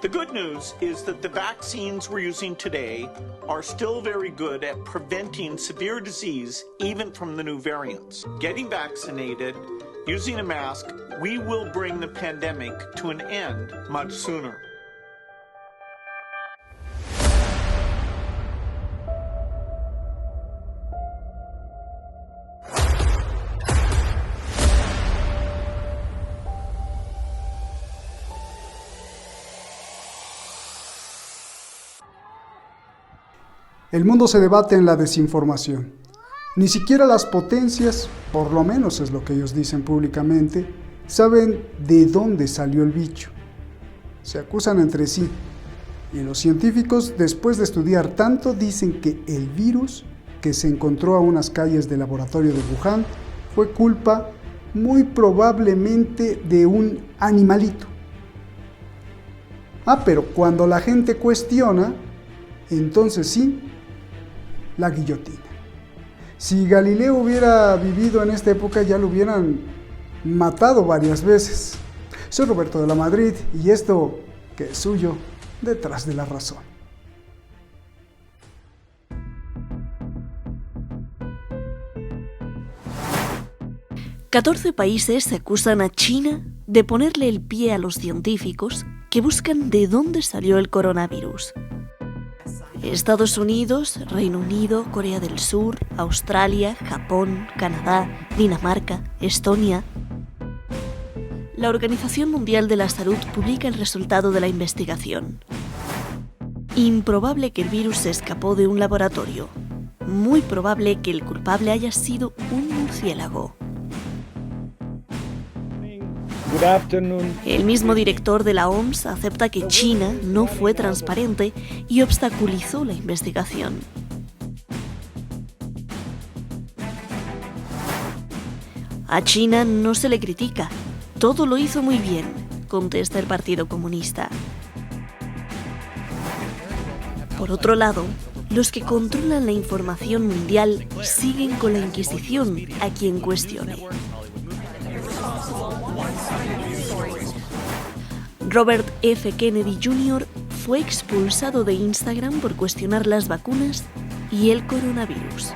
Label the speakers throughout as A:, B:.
A: The good news is that the vaccines we're using today are still very good at preventing severe disease, even from the new variants. Getting vaccinated, using a mask, we will bring the pandemic to an end much sooner.
B: El mundo se debate en la desinformación. Ni siquiera las potencias, por lo menos es lo que ellos dicen públicamente, saben de dónde salió el bicho. Se acusan entre sí, y los científicos, después de estudiar tanto, dicen que el virus que se encontró a unas calles del laboratorio de Wuhan fue culpa muy probablemente de un animalito. Pero cuando la gente cuestiona, entonces sí, la guillotina. Si Galileo hubiera vivido en esta época, ya lo hubieran matado varias veces. Soy Roberto de la Madrid y esto, que es suyo, Detrás de la Razón.
C: ...14 países acusan a China de ponerle el pie a los científicos que buscan de dónde salió el coronavirus. Estados Unidos, Reino Unido, Corea del Sur, Australia, Japón, Canadá, Dinamarca, Estonia. La Organización Mundial de la Salud publica el resultado de la investigación. Improbable que el virus se escapó de un laboratorio. Muy probable que el culpable haya sido un murciélago. El mismo director de la OMS acepta que China no fue transparente y obstaculizó la investigación. A China no se le critica, todo lo hizo muy bien, contesta el Partido Comunista. Por otro lado, los que controlan la información mundial siguen con la Inquisición a quien cuestione. Robert F. Kennedy Jr. fue expulsado de Instagram por cuestionar las vacunas y el coronavirus.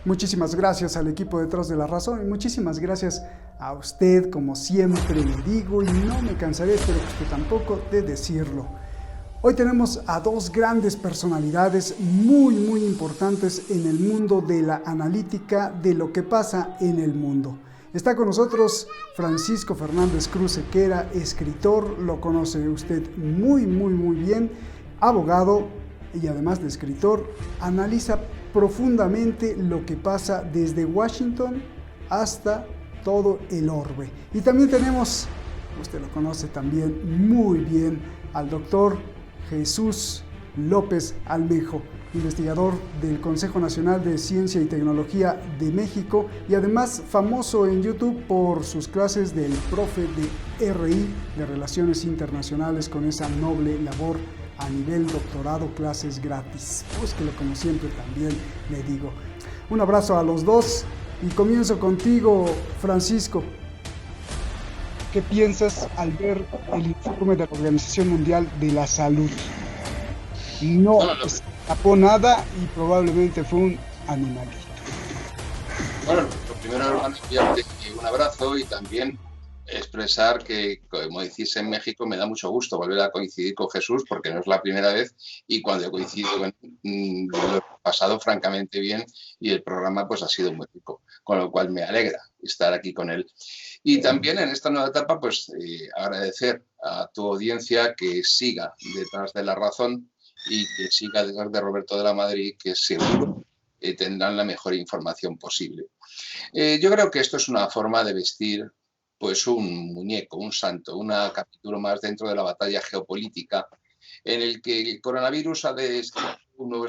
B: Muchísimas gracias al equipo Detrás de la Razón y muchísimas gracias a usted, como siempre le digo, y no me cansaré, pero usted tampoco, de decirlo. Hoy tenemos a dos grandes personalidades muy importantes en el mundo de la analítica de lo que pasa en el mundo. Está con nosotros Francisco Fernández Cruz Sequera, escritor, lo conoce usted muy bien, abogado y además de escritor, analiza profundamente lo que pasa desde Washington hasta todo el orbe. Y también tenemos, usted lo conoce también muy bien, al doctor Jesús López Almejo, investigador del Consejo Nacional de Ciencia y Tecnología de México y además famoso en YouTube por sus clases del profe de RI, de Relaciones Internacionales, con esa noble labor a nivel doctorado, clases gratis. Búsquelo como siempre también le digo. Un abrazo a los dos y comienzo contigo, Francisco. ¿Qué piensas al ver el informe de la Organización Mundial de la Salud? No escapó nada y probablemente fue un animalito.
D: Bueno, lo primero es enviarte un abrazo y también expresar que, como decís en México, me da mucho gusto volver a coincidir con Jesús porque no es la primera vez y cuando he coincidido lo he pasado francamente bien y el programa pues ha sido muy rico, con lo cual me alegra estar aquí con él. Y también en esta nueva etapa pues agradecer a tu audiencia que siga Detrás de la Razón y que siga detrás de Roberto de la Madrid, que seguro tendrán la mejor información posible. Yo creo que esto es una forma de vestir pues un muñeco, un santo, un capítulo más dentro de la batalla geopolítica en el que el coronavirus ha definido un nuevo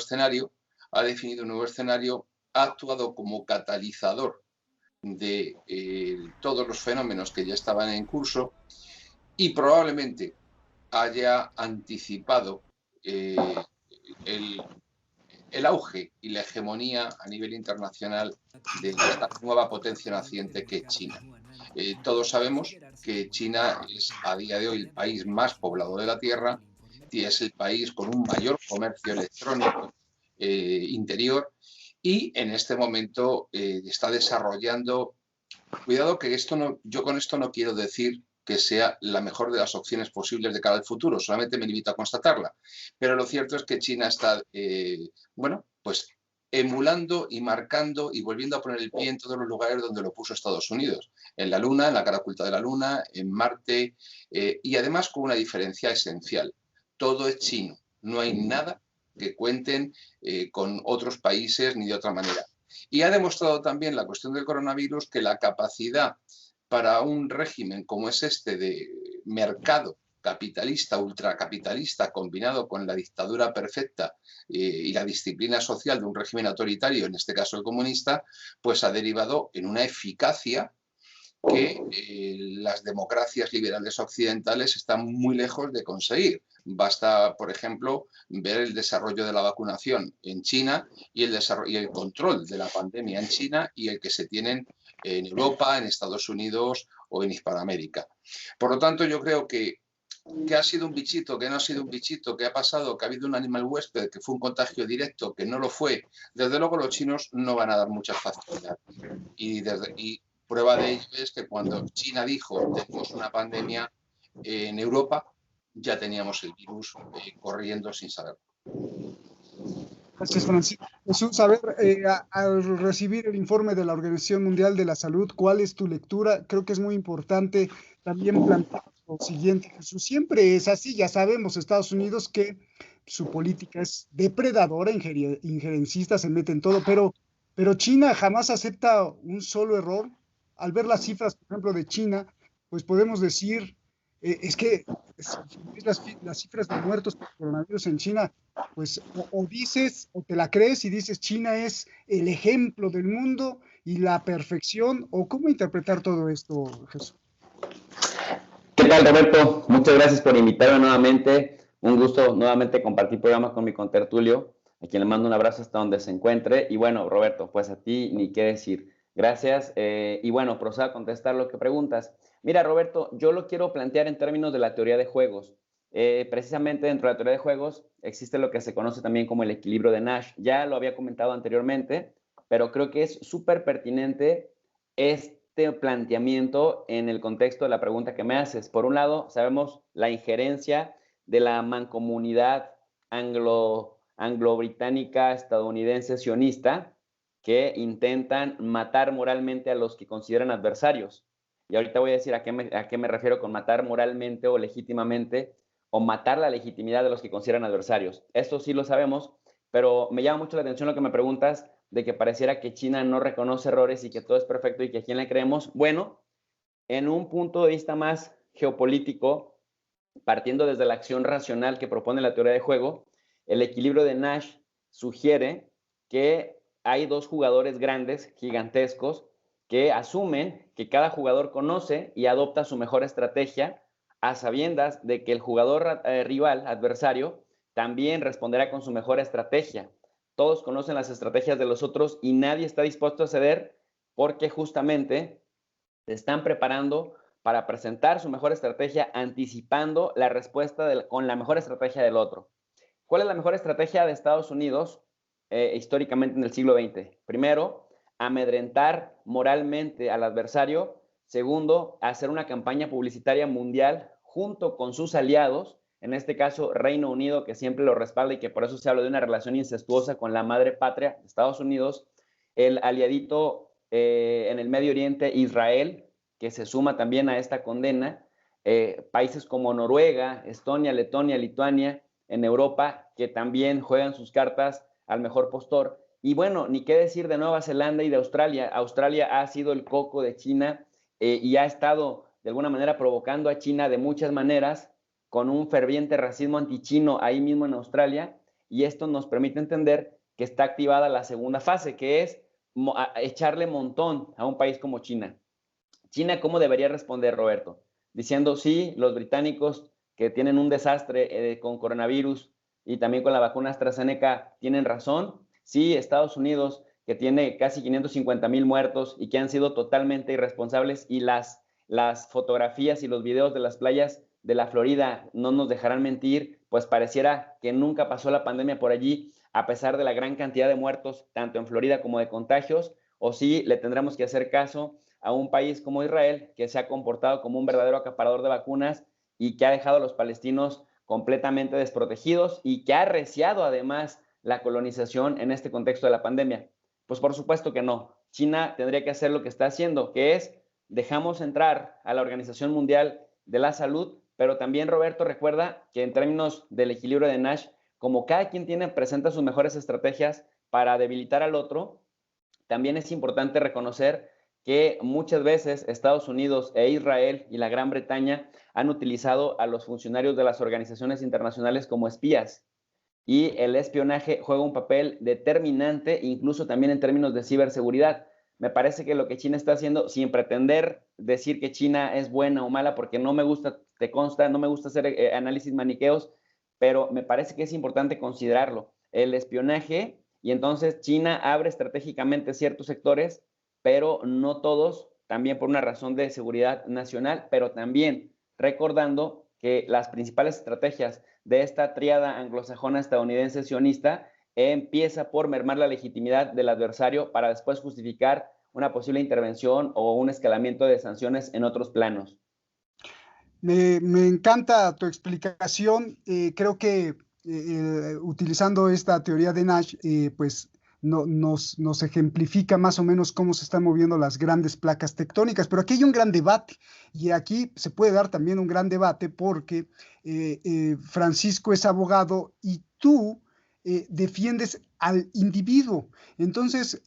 D: escenario, ha actuado como catalizador de todos los fenómenos que ya estaban en curso y probablemente haya anticipado el auge y la hegemonía a nivel internacional de esta nueva potencia naciente que es China. Todos sabemos que China es a día de hoy el país más poblado de la Tierra y es el país con un mayor comercio electrónico interior, y en este momento está desarrollando. Cuidado que yo con esto no quiero decir que sea la mejor de las opciones posibles de cara al futuro, solamente me limito a constatarla. Pero lo cierto es que China está, pues emulando y marcando y volviendo a poner el pie en todos los lugares donde lo puso Estados Unidos. En la Luna, en la cara oculta de la Luna, en Marte, y además con una diferencia esencial. Todo es chino, no hay nada que cuenten con otros países ni de otra manera. Y ha demostrado también la cuestión del coronavirus que la capacidad para un régimen como es este de mercado capitalista, ultracapitalista, combinado con la dictadura perfecta y la disciplina social de un régimen autoritario, en este caso el comunista, pues ha derivado en una eficacia que las democracias liberales occidentales están muy lejos de conseguir. Basta, por ejemplo, ver el desarrollo de la vacunación en China y el control de la pandemia en China y el que se tienen en Europa, en Estados Unidos o en Hispanoamérica. Por lo tanto, yo creo que ha sido un bichito, que no ha sido un bichito, que ha pasado, que ha habido un animal huésped, que fue un contagio directo, que no lo fue. Desde luego los chinos no van a dar muchas facilidades. Y prueba de ello es que cuando China dijo tenemos una pandemia en Europa, ya teníamos el virus corriendo sin saberlo.
B: Gracias, Francisco. Jesús, a ver, al recibir el informe de la Organización Mundial de la Salud, ¿cuál es tu lectura? Creo que es muy importante también plantear lo siguiente, Jesús. Siempre es así, ya sabemos, Estados Unidos, que su política es depredadora, injerencista, se mete en todo, pero China jamás acepta un solo error. Al ver las cifras, por ejemplo, de China, pues podemos decir, es que las cifras de muertos por coronavirus en China, pues o dices, o te la crees y dices, China es el ejemplo del mundo y la perfección, o cómo interpretar todo esto, Jesús.
E: ¿Qué tal, Roberto? Muchas gracias por invitarme nuevamente. Un gusto nuevamente compartir programas con mi contertulio, a quien le mando un abrazo hasta donde se encuentre. Y bueno, Roberto, pues a ti ni qué decir. Gracias. Y bueno, procedo a contestar lo que preguntas. Mira, Roberto, yo lo quiero plantear en términos de la teoría de juegos. Precisamente dentro de la teoría de juegos existe lo que se conoce también como el equilibrio de Nash. Ya lo había comentado anteriormente, pero creo que es súper pertinente este planteamiento en el contexto de la pregunta que me haces. Por un lado, sabemos la injerencia de la mancomunidad anglo-británica estadounidense sionista, que intentan matar moralmente a los que consideran adversarios. Y ahorita voy a decir a qué me refiero con matar moralmente o legítimamente, o matar la legitimidad de los que consideran adversarios. Esto sí lo sabemos, pero me llama mucho la atención lo que me preguntas de que pareciera que China no reconoce errores y que todo es perfecto y que a quién le creemos. Bueno, en un punto de vista más geopolítico, partiendo desde la acción racional que propone la teoría de juego, el equilibrio de Nash sugiere que hay dos jugadores grandes, gigantescos, que asumen que cada jugador conoce y adopta su mejor estrategia a sabiendas de que el jugador rival, adversario, también responderá con su mejor estrategia. Todos conocen las estrategias de los otros y nadie está dispuesto a ceder porque justamente se están preparando para presentar su mejor estrategia anticipando la respuesta con la mejor estrategia del otro. ¿Cuál es la mejor estrategia de Estados Unidos históricamente en el siglo XX? Primero, amedrentar moralmente al adversario. Segundo, hacer una campaña publicitaria mundial junto con sus aliados, en este caso Reino Unido, que siempre lo respalda y que por eso se habla de una relación incestuosa con la madre patria de Estados Unidos, el aliadito en el Medio Oriente, Israel, que se suma también a esta condena, países como Noruega, Estonia, Letonia, Lituania, en Europa, que también juegan sus cartas al mejor postor. Y bueno, ni qué decir de Nueva Zelanda y de Australia. Australia ha sido el coco de China y ha estado de alguna manera provocando a China de muchas maneras con un ferviente racismo antichino ahí mismo en Australia, y esto nos permite entender que está activada la segunda fase, que es echarle montón a un país como China. China, ¿cómo debería responder, Roberto? Diciendo, sí, los británicos que tienen un desastre con coronavirus y también con la vacuna AstraZeneca tienen razón. Sí, Estados Unidos, que tiene casi 550,000 muertos y que han sido totalmente irresponsables, y las las fotografías y los videos de las playas de la Florida no nos dejarán mentir, pues pareciera que nunca pasó la pandemia por allí, a pesar de la gran cantidad de muertos, tanto en Florida como de contagios, o si le tendremos que hacer caso a un país como Israel, que se ha comportado como un verdadero acaparador de vacunas y que ha dejado a los palestinos completamente desprotegidos y que ha arreciado además la colonización en este contexto de la pandemia. Pues por supuesto que no. China tendría que hacer lo que está haciendo, que es dejamos entrar a la Organización Mundial de la Salud, pero también, Roberto, recuerda que en términos del equilibrio de Nash, como cada quien presenta sus mejores estrategias para debilitar al otro, también es importante reconocer que muchas veces Estados Unidos e Israel y la Gran Bretaña han utilizado a los funcionarios de las organizaciones internacionales como espías. Y el espionaje juega un papel determinante, incluso también en términos de ciberseguridad. Me parece que lo que China está haciendo, sin pretender decir que China es buena o mala, porque no me gusta, te consta, no me gusta hacer análisis maniqueos, pero me parece que es importante considerarlo. El espionaje, y entonces China abre estratégicamente ciertos sectores, pero no todos, también por una razón de seguridad nacional, pero también recordando que las principales estrategias de esta tríada anglosajona estadounidense sionista empieza por mermar la legitimidad del adversario para después justificar una posible intervención o un escalamiento de sanciones en otros planos.
B: Me encanta tu explicación. Creo que utilizando esta teoría de Nash, pues nos ejemplifica más o menos cómo se están moviendo las grandes placas tectónicas. Pero aquí hay un gran debate, y aquí se puede dar también un gran debate porque Francisco es abogado y tú defiendes al individuo. Entonces,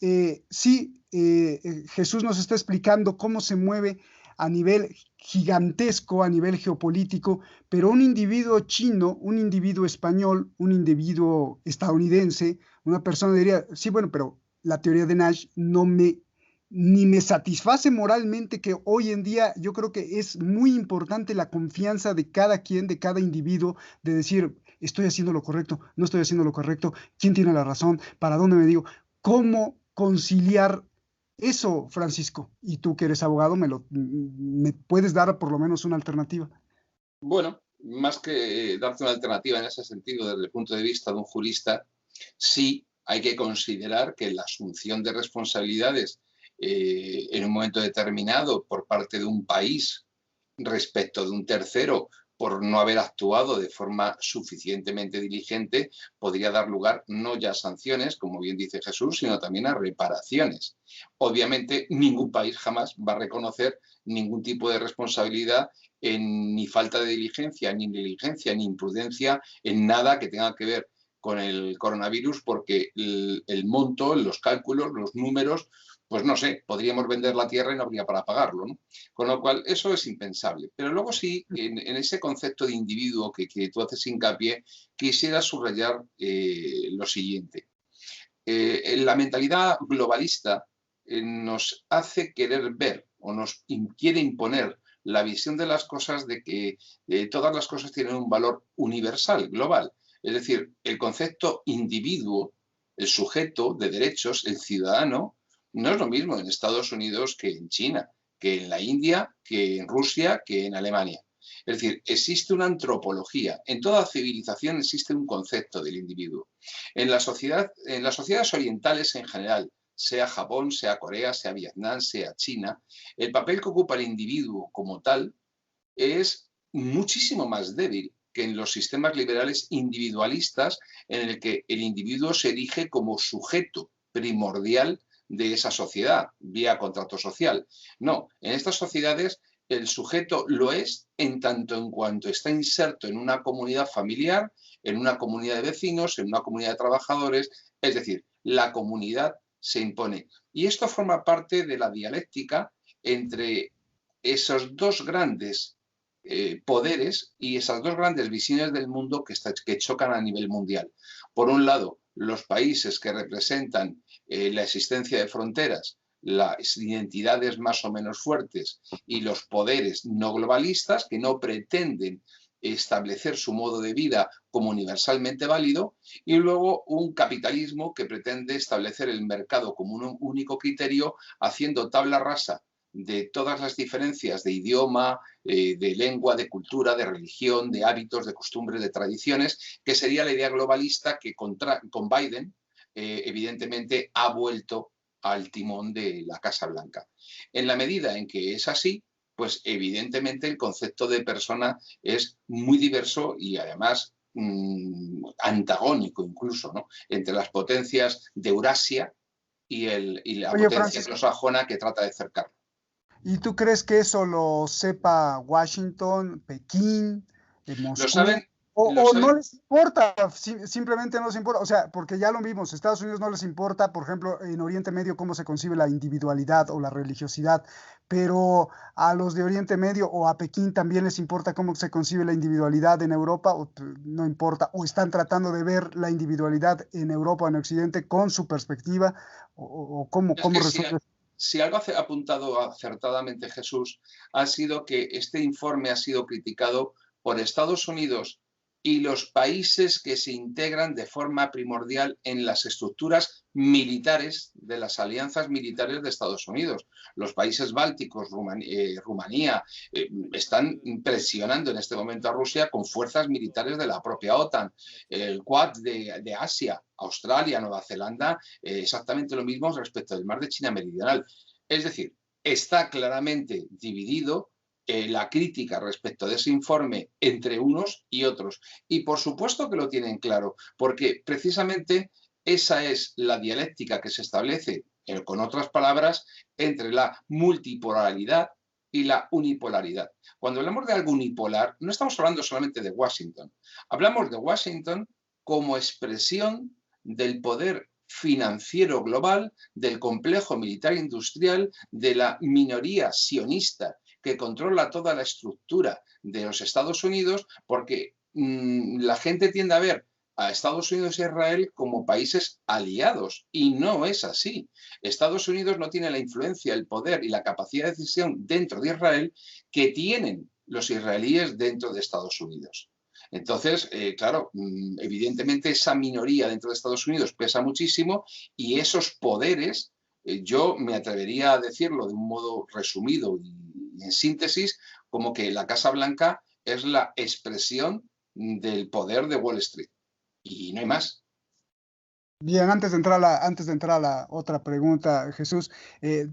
B: sí, Jesús nos está explicando cómo se mueve a nivel gigantesco, a nivel geopolítico, pero un individuo chino, un individuo español, un individuo estadounidense, una persona diría, sí, bueno, pero la teoría de Nash ni me satisface moralmente, que hoy en día yo creo que es muy importante la confianza de cada quien, de cada individuo, de decir, estoy haciendo lo correcto, no estoy haciendo lo correcto, quién tiene la razón, para dónde me digo, cómo conciliar eso, Francisco. Y tú que eres abogado, me puedes dar por lo menos una alternativa.
D: Bueno, más que darte una alternativa en ese sentido desde el punto de vista de un jurista, sí hay que considerar que la asunción de responsabilidades en un momento determinado por parte de un país respecto de un tercero por no haber actuado de forma suficientemente diligente, podría dar lugar no ya a sanciones, como bien dice Jesús, sino también a reparaciones. Obviamente, ningún país jamás va a reconocer ningún tipo de responsabilidad en ni falta de diligencia, ni negligencia, ni imprudencia, en nada que tenga que ver con el coronavirus, porque el monto, los cálculos, los números, pues no sé, podríamos vender la tierra y no habría para pagarlo, ¿no? Con lo cual, eso es impensable. Pero luego sí, en ese concepto de individuo que tú haces hincapié, quisiera subrayar lo siguiente. La mentalidad globalista nos hace querer ver o nos quiere imponer la visión de las cosas de que todas las cosas tienen un valor universal, global. Es decir, el concepto individuo, el sujeto de derechos, el ciudadano, no es lo mismo en Estados Unidos que en China, que en la India, que en Rusia, que en Alemania. Es decir, existe una antropología. En toda civilización existe un concepto del individuo. En las sociedades orientales en general, sea Japón, sea Corea, sea Vietnam, sea China, el papel que ocupa el individuo como tal es muchísimo más débil que en los sistemas liberales individualistas, en el que el individuo se erige como sujeto primordial de esa sociedad, vía contrato social. No, en estas sociedades el sujeto lo es en tanto en cuanto está inserto en una comunidad familiar, en una comunidad de vecinos, en una comunidad de trabajadores, es decir, la comunidad se impone. Y esto forma parte de la dialéctica entre esos dos grandes poderes y esas dos grandes visiones del mundo que chocan a nivel mundial. Por un lado, los países que representan la existencia de fronteras, las identidades más o menos fuertes y los poderes no globalistas que no pretenden establecer su modo de vida como universalmente válido, y luego un capitalismo que pretende establecer el mercado como un único criterio, haciendo tabla rasa de todas las diferencias de idioma, de lengua, de cultura, de religión, de hábitos, de costumbres, de tradiciones, que sería la idea globalista que con Biden evidentemente ha vuelto al timón de la Casa Blanca. En la medida en que es así, pues evidentemente el concepto de persona es muy diverso y además antagónico incluso, ¿no?, entre las potencias de Eurasia y la
B: Oye,
D: potencia
B: Francisco,
D: anglosajona que trata de cercarlo.
B: ¿y tú crees que eso lo sepa Washington, Pekín,
D: Lo
B: Moscú?
D: saben, lo
B: O no
D: saben.
B: les importa, simplemente no les importa, o sea, porque ya lo vimos, Estados Unidos no les importa, por ejemplo, en Oriente Medio cómo se concibe la individualidad o la religiosidad, pero a los de Oriente Medio o a Pekín también les importa cómo se concibe la individualidad en Europa, o no importa, o están tratando de ver la individualidad en Europa o en Occidente con su perspectiva, o cómo,
D: Es
B: cómo
D: que
B: resuelve.
D: si algo ha apuntado acertadamente Jesús, ha sido que este informe ha sido criticado por Estados Unidos y los países que se integran de forma primordial en las estructuras militares de las alianzas militares de Estados Unidos. Los países bálticos, Rumanía, están presionando en este momento a Rusia con fuerzas militares de la propia OTAN. El Quad de Asia, Australia, Nueva Zelanda, exactamente lo mismo respecto del mar de China Meridional. Es decir, está claramente dividido la crítica respecto de ese informe entre unos y otros. Y por supuesto que lo tienen claro, porque precisamente esa es la dialéctica que se establece, con otras palabras, entre la multipolaridad y la unipolaridad. Cuando hablamos de algo unipolar, no estamos hablando solamente de Washington. Hablamos de Washington como expresión del poder financiero global, del complejo militar industrial, de la minoría sionista que controla toda la estructura de los Estados Unidos, porque la gente tiende a ver a Estados Unidos e Israel como países aliados, y no es así. Estados Unidos no tiene la influencia, el poder y la capacidad de decisión dentro de Israel que tienen los israelíes dentro de Estados Unidos. Entonces, claro, evidentemente esa minoría dentro de Estados Unidos pesa muchísimo y esos poderes, yo me atrevería a decirlo de un modo resumido y en síntesis, como que la Casa Blanca es la expresión del poder de Wall Street. Y no hay más.
B: Bien, antes de entrar a la otra pregunta, Jesús,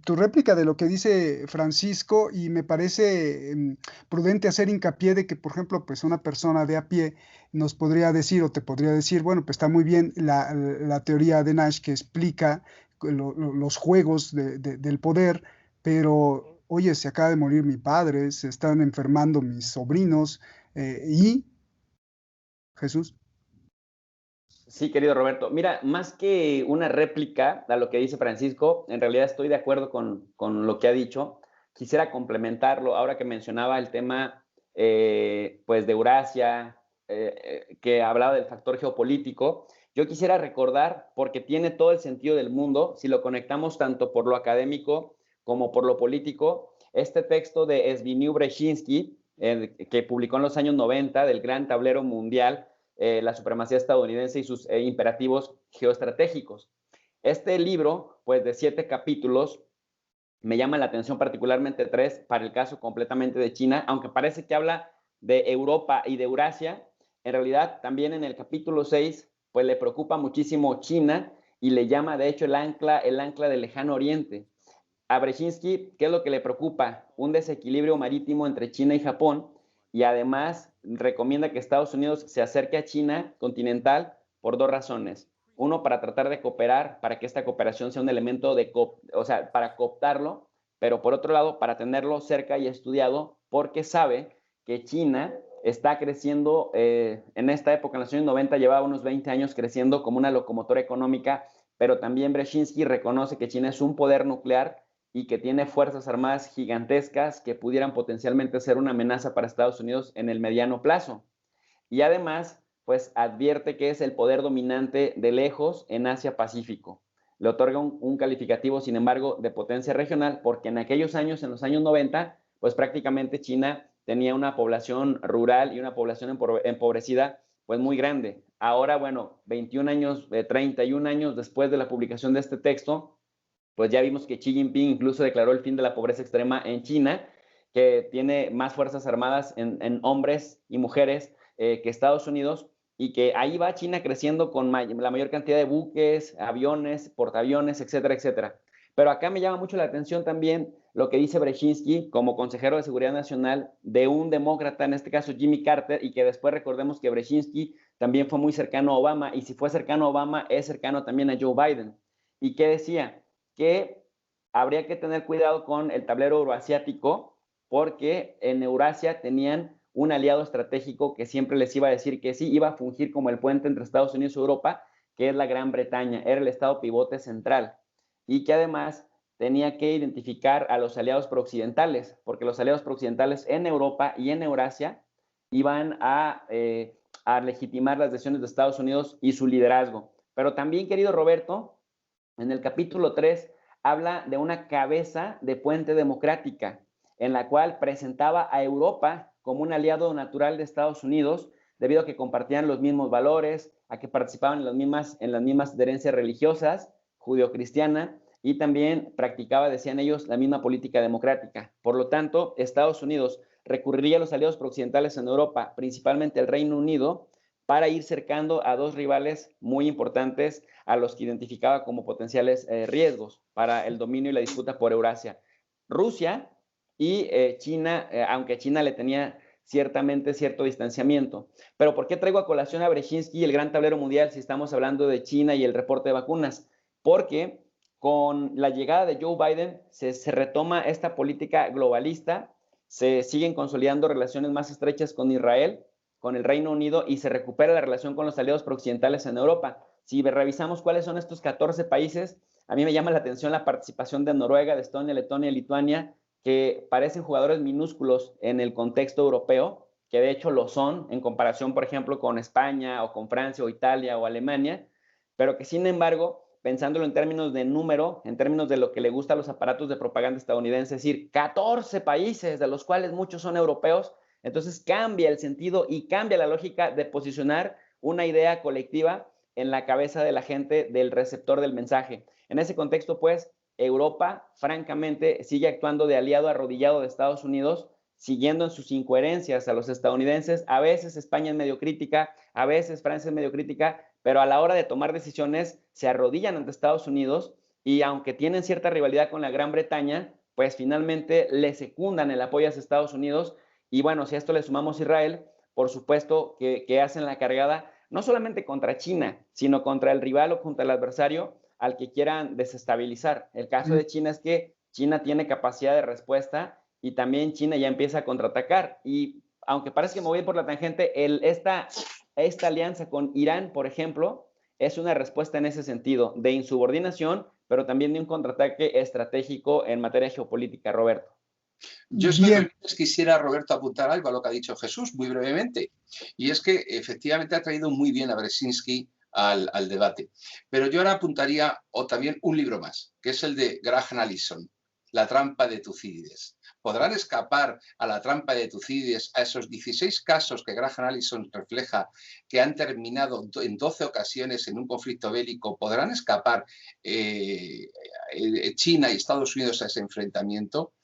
B: tu réplica de lo que dice Francisco, y me parece prudente hacer hincapié de que, por ejemplo, pues una persona de a pie nos podría decir o te podría decir, bueno, pues está muy bien la teoría de Nash que explica los juegos del poder, pero oye, se acaba de morir mi padre, se están enfermando mis sobrinos, y Jesús.
E: Sí, querido Roberto. Mira, más que una réplica a lo que dice Francisco, en realidad estoy de acuerdo con lo que ha dicho. Quisiera complementarlo ahora que mencionaba el tema pues de Eurasia, que hablaba del factor geopolítico. Yo quisiera recordar, porque tiene todo el sentido del mundo, si lo conectamos tanto por lo académico como por lo político, este texto de Zbigniew Brzezinski, que publicó en los años 90, del Gran Tablero Mundial, la supremacía estadounidense y sus imperativos geoestratégicos. Este libro, pues de 7 capítulos, me llama la atención particularmente 3 para el caso completamente de China, aunque parece que habla de Europa y de Eurasia, en realidad también en el capítulo 6, pues le preocupa muchísimo China y le llama de hecho el ancla del lejano oriente. A Brzezinski, ¿qué es lo que le preocupa? Un desequilibrio marítimo entre China y Japón, y además recomienda que Estados Unidos se acerque a China continental por 2 razones. Uno, para tratar de cooperar, para que esta cooperación sea un elemento o sea, para cooptarlo, pero por otro lado, para tenerlo cerca y estudiado, porque sabe que China está creciendo, en esta época, en los años 90, llevaba unos 20 años creciendo como una locomotora económica, pero también Brzezinski reconoce que China es un poder nuclear y que tiene fuerzas armadas gigantescas que pudieran potencialmente ser una amenaza para Estados Unidos en el mediano plazo. Y además, pues advierte que es el poder dominante de lejos en Asia-Pacífico. Le otorga un calificativo, sin embargo, de potencia regional, porque en aquellos años, en los años 90, pues prácticamente China tenía una población rural y una población empobrecida, pues muy grande. Ahora, bueno, 21 años, 31 años después de la publicación de este texto, pues ya vimos que Xi Jinping incluso declaró el fin de la pobreza extrema en China, que tiene más fuerzas armadas en hombres y mujeres que Estados Unidos, y que ahí va China creciendo con la mayor cantidad de buques, aviones, portaaviones, etcétera, etcétera. Pero acá me llama mucho la atención también lo que dice Brzezinski como consejero de Seguridad Nacional de un demócrata, en este caso Jimmy Carter, y que después recordemos que Brzezinski también fue muy cercano a Obama, y si fue cercano a Obama, es cercano también a Joe Biden. ¿Y qué decía? Que habría que tener cuidado con el tablero euroasiático, porque en Eurasia tenían un aliado estratégico que siempre les iba a decir que sí, iba a fungir como el puente entre Estados Unidos y Europa, que es la Gran Bretaña, era el estado pivote central, y que además tenía que identificar a los aliados prooccidentales, porque los aliados prooccidentales en Europa y en Eurasia iban a legitimar las decisiones de Estados Unidos y su liderazgo. Pero también, querido Roberto, en el capítulo 3 habla de una cabeza de puente democrática, en la cual presentaba a Europa como un aliado natural de Estados Unidos, debido a que compartían los mismos valores, a que participaban en las mismas adherencias religiosas, judeocristiana, y también practicaba, decían ellos, la misma política democrática. Por lo tanto, Estados Unidos recurriría a los aliados prooccidentales en Europa, principalmente el Reino Unido, para ir cercando a dos rivales muy importantes a los que identificaba como potenciales riesgos para el dominio y la disputa por Eurasia. Rusia y China, aunque China le tenía ciertamente cierto distanciamiento. Pero ¿por qué traigo a colación a Brzezinski y el gran tablero mundial si estamos hablando de China y el reporte de vacunas? Porque con la llegada de Joe Biden se retoma esta política globalista, se siguen consolidando relaciones más estrechas con Israel, con el Reino Unido, y se recupera la relación con los aliados prooccidentales en Europa. Si revisamos cuáles son estos 14 países, a mí me llama la atención la participación de Noruega, de Estonia, Letonia y Lituania, que parecen jugadores minúsculos en el contexto europeo, que de hecho lo son en comparación, por ejemplo, con España o con Francia o Italia o Alemania, pero que sin embargo, pensándolo en términos de número, en términos de lo que le gusta a los aparatos de propaganda estadounidenses, es decir, 14 países, de los cuales muchos son europeos, entonces cambia el sentido y cambia la lógica de posicionar una idea colectiva en la cabeza de la gente, del receptor del mensaje. En ese contexto, pues, Europa, francamente, sigue actuando de aliado arrodillado de Estados Unidos, siguiendo en sus incoherencias a los estadounidenses. A veces España es medio crítica, a veces Francia es medio crítica, pero a la hora de tomar decisiones se arrodillan ante Estados Unidos, y aunque tienen cierta rivalidad con la Gran Bretaña, pues finalmente le secundan el apoyo a Estados Unidos. Y bueno, si a esto le sumamos Israel, por supuesto que hacen la cargada no solamente contra China, sino contra el rival o contra el adversario al que quieran desestabilizar. El caso de China es que China tiene capacidad de respuesta, y también China ya empieza a contraatacar. Y aunque parece que me voy por la tangente, esta alianza con Irán, por ejemplo, es una respuesta en ese sentido, de insubordinación, pero también de un contraataque estratégico en materia geopolítica, Roberto.
D: Yo, si me permites, quisiera, Roberto, apuntar algo a lo que ha dicho Jesús, muy brevemente. Y es que efectivamente ha traído muy bien a Brzezinski al debate. Pero yo ahora apuntaría también un libro más, que es el de Graham Allison, La trampa de Tucídides. ¿Podrán escapar a la trampa de Tucídides, a esos 16 casos que Graham Allison refleja, que han terminado en 12 ocasiones en un conflicto bélico? ¿Podrán escapar China y Estados Unidos a ese enfrentamiento?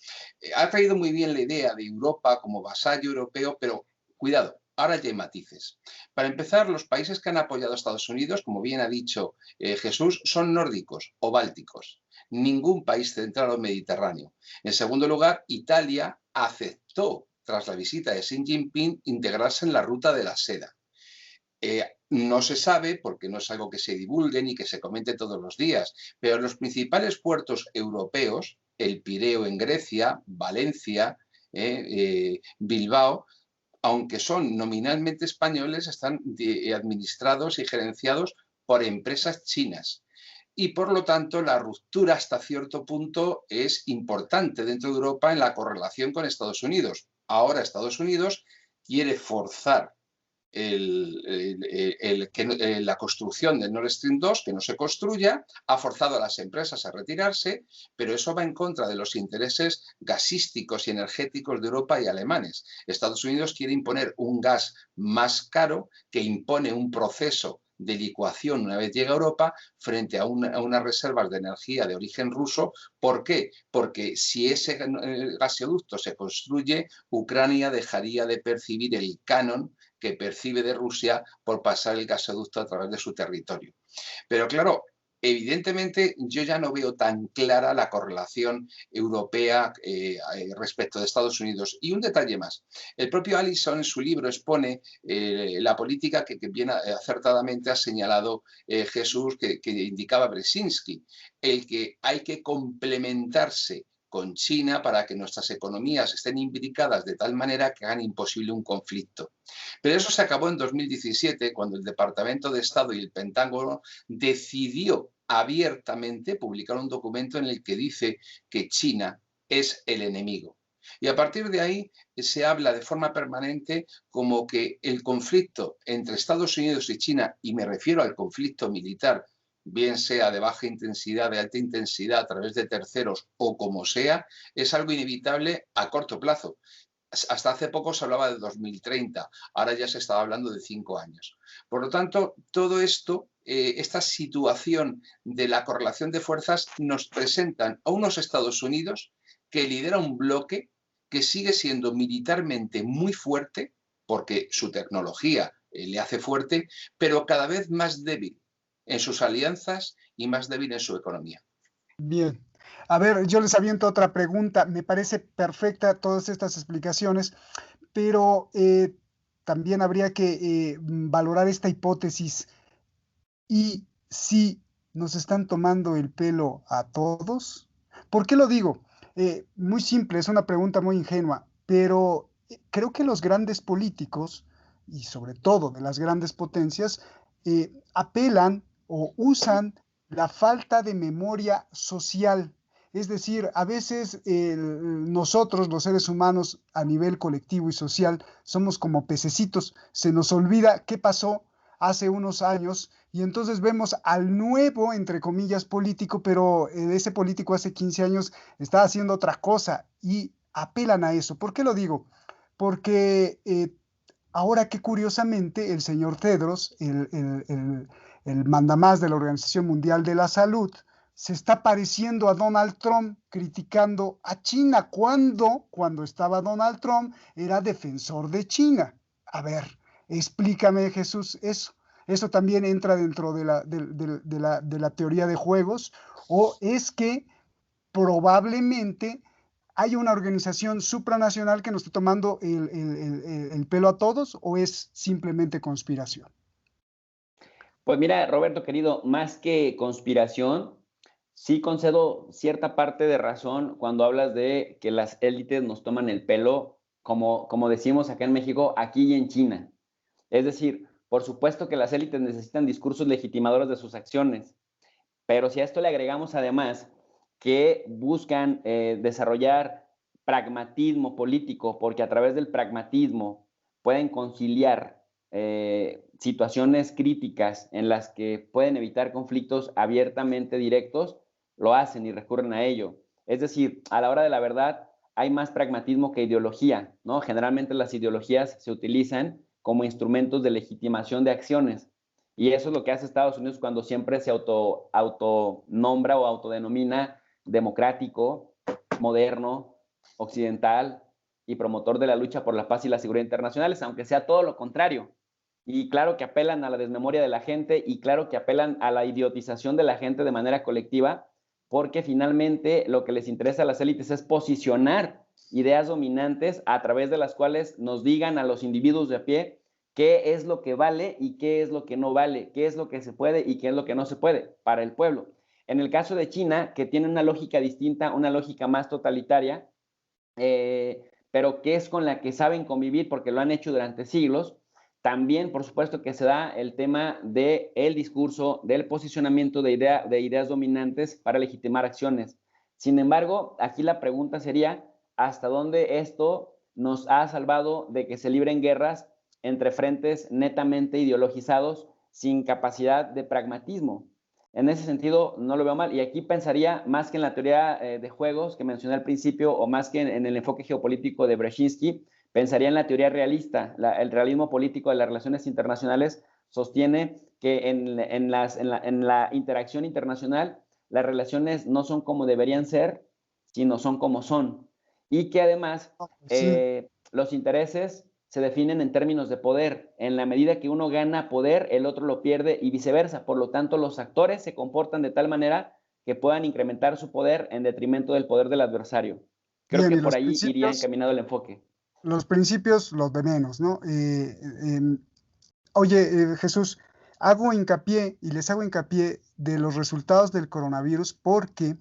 D: Ha traído muy bien la idea de Europa como vasallo europeo, pero cuidado, ahora ya hay matices. Para empezar, los países que han apoyado a Estados Unidos, como bien ha dicho Jesús, son nórdicos o bálticos. Ningún país central o mediterráneo. En segundo lugar, Italia aceptó, tras la visita de Xi Jinping, integrarse en la ruta de la seda. No se sabe, porque no es algo que se divulgue ni que se comente todos los días, pero los principales puertos europeos, el Pireo en Grecia, Valencia, Bilbao, aunque son nominalmente españoles, están administrados y gerenciados por empresas chinas. Y por lo tanto la ruptura hasta cierto punto es importante dentro de Europa en la correlación con Estados Unidos. Ahora Estados Unidos quiere forzar la construcción del Nord Stream 2, que no se construya, ha forzado a las empresas a retirarse, pero eso va en contra de los intereses gasísticos y energéticos de Europa y alemanes. Estados Unidos quiere imponer un gas más caro, que impone un proceso de licuación una vez llega a Europa frente a unas reservas de energía de origen ruso. ¿Por qué? Porque si ese gasoducto se construye, Ucrania dejaría de percibir el canon que percibe de Rusia por pasar el gasoducto a través de su territorio. Pero claro, evidentemente yo ya no veo tan clara la correlación europea respecto de Estados Unidos. Y un detalle más, el propio Allison en su libro expone la política que bien acertadamente ha señalado Jesús, que indicaba Brzezinski, el que hay que complementarse con China para que nuestras economías estén imbricadas de tal manera que hagan imposible un conflicto. Pero eso se acabó en 2017, cuando el Departamento de Estado y el Pentágono decidió abiertamente publicar un documento en el que dice que China es el enemigo. Y a partir de ahí se habla de forma permanente como que el conflicto entre Estados Unidos y China, y me refiero al conflicto militar, bien sea de baja intensidad, de alta intensidad, a través de terceros o como sea, es algo inevitable a corto plazo. Hasta hace poco se hablaba de 2030, ahora ya se estaba hablando de 5 años. Por lo tanto, todo esto, esta situación de la correlación de fuerzas nos presentan a unos Estados Unidos que lidera un bloque que sigue siendo militarmente muy fuerte, porque su tecnología le hace fuerte, pero cada vez más débil en sus alianzas y más débil en su economía.
B: Bien. A ver, yo les aviento otra pregunta. Me parece perfecta todas estas explicaciones, pero también habría que valorar esta hipótesis. ¿Y si nos están tomando el pelo a todos? ¿Por qué lo digo? Muy simple, es una pregunta muy ingenua, pero creo que los grandes políticos, y sobre todo de las grandes potencias, apelan o usan la falta de memoria social. Es decir, a veces nosotros, los seres humanos, a nivel colectivo y social, somos como pececitos. Se nos olvida qué pasó hace unos años y entonces vemos al nuevo, entre comillas, político, pero ese político hace 15 años estaba haciendo otra cosa y apelan a eso. ¿Por qué lo digo? Porque ahora que curiosamente el señor Tedros, el mandamás de la Organización Mundial de la Salud, se está pareciendo a Donald Trump criticando a China, cuando estaba Donald Trump era defensor de China. A ver, explícame, Jesús, eso. ¿Eso también entra dentro de la teoría de juegos? ¿O es que probablemente hay una organización supranacional que nos está tomando el pelo a todos, o es simplemente conspiración?
E: Pues mira, Roberto, querido, más que conspiración, sí concedo cierta parte de razón cuando hablas de que las élites nos toman el pelo, como decimos acá en México, aquí y en China. Es decir, por supuesto que las élites necesitan discursos legitimadores de sus acciones, pero si a esto le agregamos además que buscan desarrollar pragmatismo político, porque a través del pragmatismo pueden conciliar situaciones críticas en las que pueden evitar conflictos abiertamente directos, lo hacen y recurren a ello. Es decir, a la hora de la verdad hay más pragmatismo que ideología, ¿no? Generalmente las ideologías se utilizan como instrumentos de legitimación de acciones. Y eso es lo que hace Estados Unidos cuando siempre se autonombra o autodenomina democrático, moderno, occidental y promotor de la lucha por la paz y la seguridad internacionales, aunque sea todo lo contrario. Y claro que apelan a la desmemoria de la gente y claro que apelan a la idiotización de la gente de manera colectiva, porque finalmente lo que les interesa a las élites es posicionar ideas dominantes a través de las cuales nos digan a los individuos de a pie qué es lo que vale y qué es lo que no vale, qué es lo que se puede y qué es lo que no se puede para el pueblo. En el caso de China, que tiene una lógica distinta, una lógica más totalitaria, pero que es con la que saben convivir porque lo han hecho durante siglos, también, por supuesto, que se da el tema del discurso, del posicionamiento de ideas dominantes para legitimar acciones. Sin embargo, aquí la pregunta sería, ¿hasta dónde esto nos ha salvado de que se libren guerras entre frentes netamente ideologizados sin capacidad de pragmatismo? En ese sentido, no lo veo mal. Y aquí pensaría más que en la teoría de juegos que mencioné al principio o más que en el enfoque geopolítico de Brzezinski, pensaría en la teoría realista, el realismo político de las relaciones internacionales, sostiene que en la interacción internacional las relaciones no son como deberían ser, sino son como son. Y que además los intereses se definen en términos de poder. En la medida que uno gana poder, el otro lo pierde y viceversa. Por lo tanto, los actores se comportan de tal manera que puedan incrementar su poder en detrimento del poder del adversario. Creo que por ahí iría encaminado el enfoque.
B: Los principios, los venenos, ¿no? Oye, Jesús, les hago hincapié de los resultados del coronavirus porque